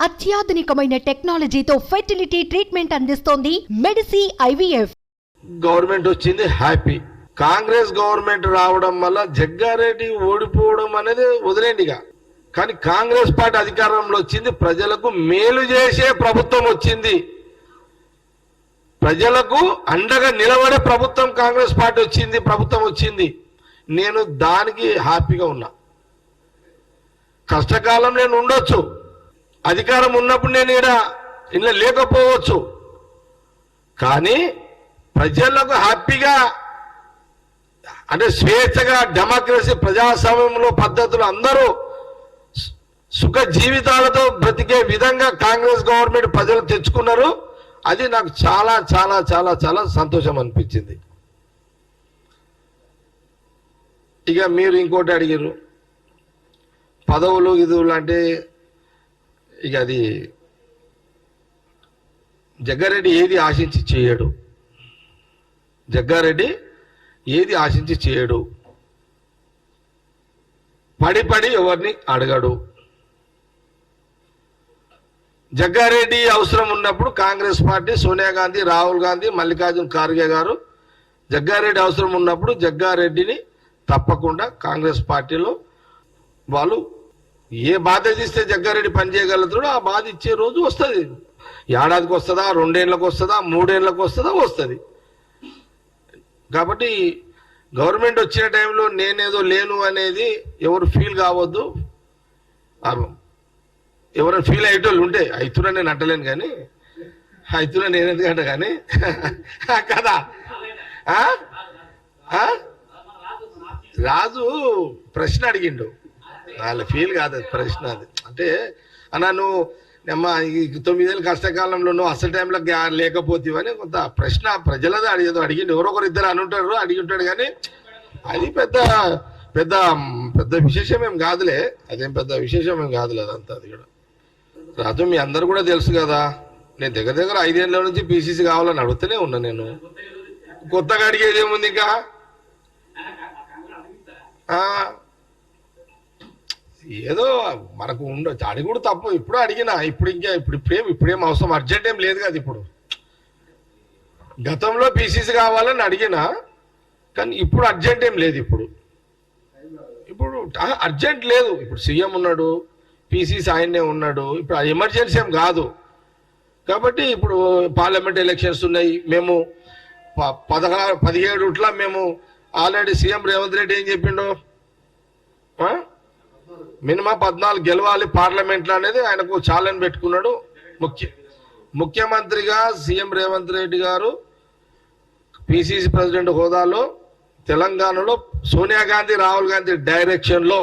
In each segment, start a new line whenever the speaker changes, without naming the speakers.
అత్యాధునికమైన టెక్నాలజీతో fertility treatment అందిస్తోంది Medici IVF.
Government వచ్చింది హ్యాపీ. కాంగ్రెస్ గవర్నమెంట్ రావడం వల్ల జగ్గారెడ్డి ఓడిపోవడం అనేది వదిలేండిగా. కానీ కాంగ్రెస్ పార్టీ అధికారంలో వచ్చింది, ప్రజలకు మేలు చేసే ప్రభుత్వం వచ్చింది, ప్రజలకు అండగా నిలబడే ప్రభుత్వం కాంగ్రెస్ పార్టీ వచ్చింది, ప్రభుత్వం వచ్చింది. నేను దానికి హ్యాపీగా ఉన్నా. కష్టకాలం నేను ఉండొచ్చు, అధికారం ఉన్నప్పుడు నేను ఇలా లేకపోవచ్చు, కానీ ప్రజలకు హ్యాపీగా అంటే స్వేచ్ఛగా డెమోక్రసీ ప్రజాస్వామ్యంలో పద్ధతులు అందరూ సుఖ జీవితాలతో బ్రతికే విధంగా కాంగ్రెస్ గవర్నమెంట్ ప్రజలు తెచ్చుకున్నారు. అది నాకు చాలా చాలా చాలా చాలా సంతోషం అనిపించింది. ఇక మీరు ఇంకోటి అడిగారు, పదవులు ఇదులు అంటే ఇక అది జగ్గారెడ్డి ఏది ఆశించి చేయడు. జగ్గారెడ్డి ఏది ఆశించి చేయడు, పడి ఎవరిని అడగడు. జగ్గారెడ్డి అవసరం ఉన్నప్పుడు కాంగ్రెస్ పార్టీ సోనియా గాంధీ, రాహుల్ గాంధీ, మల్లికార్జున ఖార్గే గారు జగ్గారెడ్డి అవసరం ఉన్నప్పుడు జగ్గారెడ్డిని తప్పకుండా కాంగ్రెస్ పార్టీలో వాళ్ళు ఏ బాధ్యత ఇస్తే జగ్గారెడ్డి పనిచేయగలుగుతాడో ఆ బాధ ఇచ్చే రోజు వస్తుంది. ఏడాదికి వస్తుందా, 2 ఏళ్ళకి వస్తుందా, 3 ఏళ్ళకి వస్తుందా, వస్తుంది. కాబట్టి గవర్నమెంట్ వచ్చిన టైంలో నేనేదో లేను అనేది ఎవరు ఫీల్ కావద్దు. ఎవరైనా ఫీల్ అయ్యేటోళ్ళు ఉంటే అవుతున్నా నేను అంటలేను, కానీ అవుతున్నా నేను ఎందుకంట కానీ కదా. రాజు ప్రశ్న అడిగిండు, వాళ్ళ ఫీల్ కాదు అది ప్రశ్న. అది అంటే అన్నా నువ్వు అమ్మ 9 ఏళ్ళ కష్టకాలంలో నువ్వు అసలు టైంలో లేకపోతేవని కొంత ప్రశ్న ప్రజలది అడిగేదో అడిగిండు. ఎవరొకరు ఇద్దరు అనుంటారు, అడిగి ఉంటాడు, కానీ అది పెద్ద పెద్ద పెద్ద విశేషం ఏం కాదులే. అదేం పెద్ద విశేషం ఏం కాదులే అదంతా. అది కూడా రాజు మీ అందరు కూడా తెలుసు కదా, నేను దగ్గర 5 ఏళ్ళ నుంచి పీసీసీ కావాలని అడుగుతూనే ఉన్నా. నేను కొత్తగా అడిగేది ఏముంది ఇంకా? ఏదో మనకు ఉండొచ్చు, అడిగుడు తప్పు. ఇప్పుడు అడిగినా, ఇప్పుడేం అవసరం, అర్జెంట్ ఏం లేదు కదా. ఇప్పుడు గతంలో పీసీసీ కావాలని అడిగినా, కానీ ఇప్పుడు అర్జెంట్ ఏం లేదు. ఇప్పుడు అర్జెంట్ లేదు. ఇప్పుడు సీఎం ఉన్నాడు, పీసీసీ ఆయన్నే ఉన్నాడు, ఇప్పుడు ఎమర్జెన్సీ ఏం కాదు. కాబట్టి ఇప్పుడు పార్లమెంట్ ఎలక్షన్స్ ఉన్నాయి. మేము 17 మేము ఆల్రెడీ సీఎం రేవంత్ రెడ్డి ఏం చెప్పిండు, మినిమం 14 గెలవాలి పార్లమెంట్లో అనేది ఆయనకు ఛాలెంజ్ పెట్టుకున్నాడు. ముఖ్యమంత్రిగా సీఎం రేవంత్ రెడ్డి గారు పిసిసి ప్రెసిడెంట్ హోదాలో తెలంగాణలో సోనియా గాంధీ, రాహుల్ గాంధీ డైరెక్షన్లో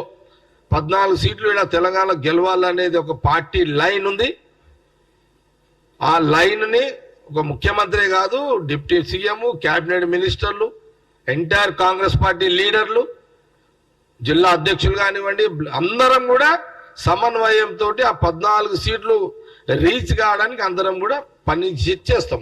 14 సీట్లు ఇలా తెలంగాణలో గెలవాలనేది ఒక పార్టీ లైన్ ఉంది. ఆ లైన్ని ఒక ముఖ్యమంత్రి కాదు, డిప్యూటీ సీఎం, క్యాబినెట్ మినిస్టర్లు, ఎంటైర్ కాంగ్రెస్ పార్టీ లీడర్లు, జిల్లా అధ్యక్షులు కానివ్వండి, అందరం కూడా సమన్వయంతో ఆ 14 సీట్లు రీచ్ కావడానికి అందరం కూడా పని చేస్తాం.